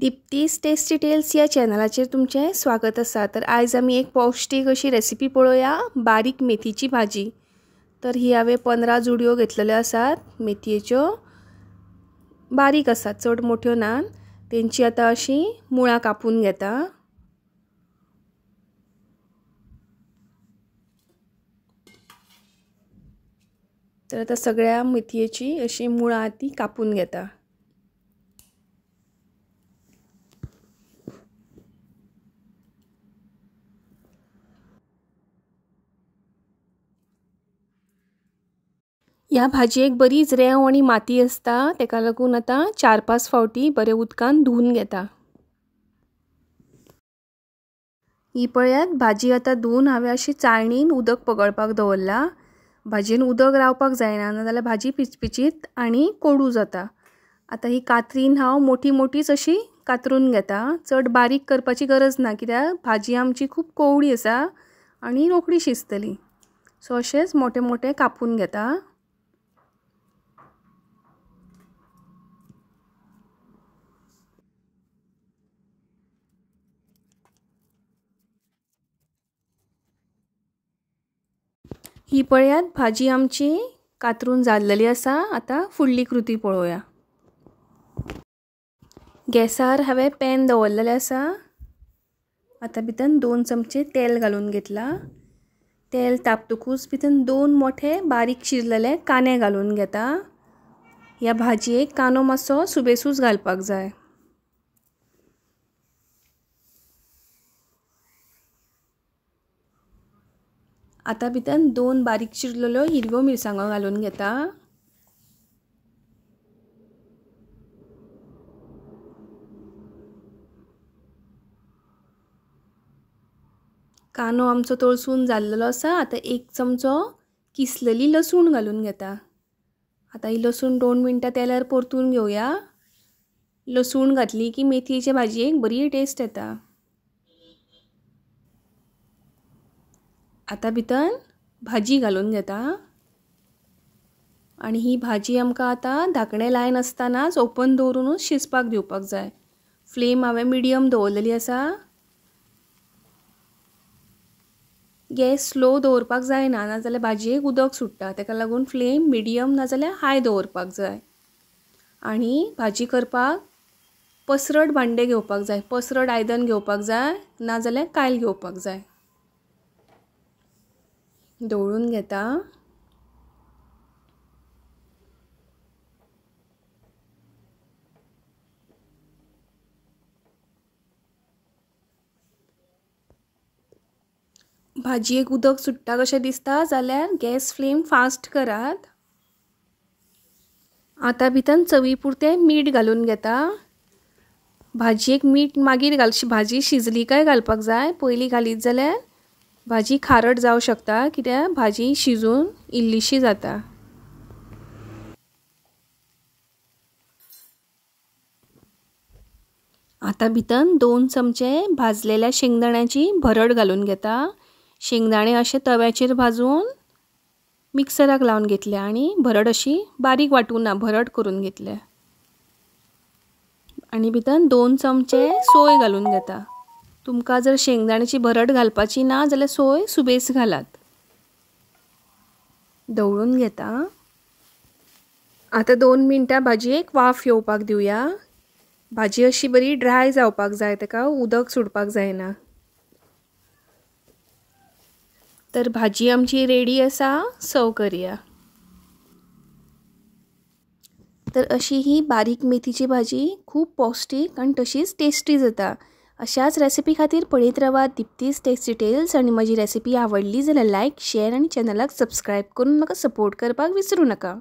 दीप्तीज tasty tails या चॅनलाचेर तुमचे स्वागत आसा। तर आज आमी एक पौष्टिक अशी रेसिपी पळोवया, बारीक मेथीची भाजी। तर ही हांवें 15 जुडयो घेतलेल्यो आसात मेथयेच्यो, बारीक आसात, चड मोठ्यो ना। तेंची आतां अशी मुळां कापून घेता। तर आतां सगळ्या मेथयेची अशी मुळां ती कापून घेता। ह्या भाजयेक बरीच रेंव आणि माती आसता, तेका लागून आतां 4-5 फावटी बरे उदकान धुवन घेता। ही पळयात भाजी आतां धुवन हांवें अशी चाळणीन उदक पगळपाक दवरला। भाजयेन उदक रावपाक जायना, नाजाल्यार भाजी पिचपिचीत आणि कोडू जाता। आतां ही कातरीन हांव मोठी मोठीच अशी कातरून घेता, चड बारीक करपाची गरज ना, कित्याक भाजी आमची खूब कोवळी आसा आणि रोखडी शिजतली। सो अशेंच मोठे मोठे कापून घेता। ही पळयात भाजी आमची कातरून जाल्लेली आसा। आतां फुडली कृती पळोवया। गॅसार हांवें पॅन दवरलेलें आसा। आतां भितर 2 चमचे तेल घालून घेतला। तेल तापतकूच भितर 2 मोठे बारीक चिरलेले कांदे घालून घेता। ह्या भाजयेक कांदो मातसो सुबेसूच घालपाक जाय। आतां भितर 2 बारीक चिरलेल्यो हिरव्यो मिरसांगो घालून घेता। कांदो आमचो तळसून जाल्लेलो आसा। आतां 1 चमचो किसलेली लसूण घालून घेता। आतां ही लसूण 2 मिनटां तेलार परतून घेवया। लसूण घातली की मेथयेचे भाजयेक बरी टेस्ट येता। आतां भितर भाजी घालून घेता आणि ही भाजी आमकां आतां धाकणे लायन आसतनाच ओपन दवरूनच शिजपाक दिवपाक जाय। फ्लेम हांवें मिडियम दवरलेली आसा। गॅस स्लो दवरपाक जायना, नाजाल्यार भाजयेक उदक सुट्टा, तेका लागून फ्लेम मिडियम नाजाल्यार हाय दवरपाक जाय। आणि भाजी करपाक पसरट भांडे घेवपाक जाय, पसरट आयदन घेवपाक जाय, नाजाल्यार कायल घेवपाक जाय। दवळून घेता। भाजयेक उदक सुट्टा कशें दिसता जाल्यार गॅस फ्लेम फास्ट करात। आतां भितर चवी पुरतें मीठ घालून घेता। भाजयेक मीठ मागीर भाजी शिजली काय घालपाक जाय, पयलीं घालीत जाल्यार भाजी खारट जावं शकता, कित्याक भाजी शिजून इल्लीशी जाता। आतां भितर 2 चमचे भाजलेल्या शेंगदाण्याची भरड घालून घेता। शेंगदाणे अशे तव्याचेर भाजून मिक्सराक लावन घेतल्या आणि भरड अशी बारीक वाटून ना, भरड करून घेतल्या। आणि भितर 2 चमचे सोय घालून घेता। तुमकां जर शेंगदाण्याची भरड घालपाची ना जाल्यार सोय सुबेस घालात। दवळून घेता। आतां 2 मिनटां भाजयेक वाफ येवपाक दिवया। भाजी अशी बरी ड्राय जावपाक जाय, तेका उदक सुटपाक जायना। तर भाजी आमची रेडी आसा, सर्व करया। तर अशी ही बारीक मेथीची भाजी खूब पौष्टिक आणि तशीच टेस्टी जाता। अशाच रेसिपी खातीर पळयत रावात दीप्तीज टेस्टी टेल्स। आणि म्हजी रेसिपी आवडली जाल्यार लायक, शेअर आणि चॅनलाक सबस्क्राईब करून म्हाका सपोर्ट करपाक विसरूं नाका।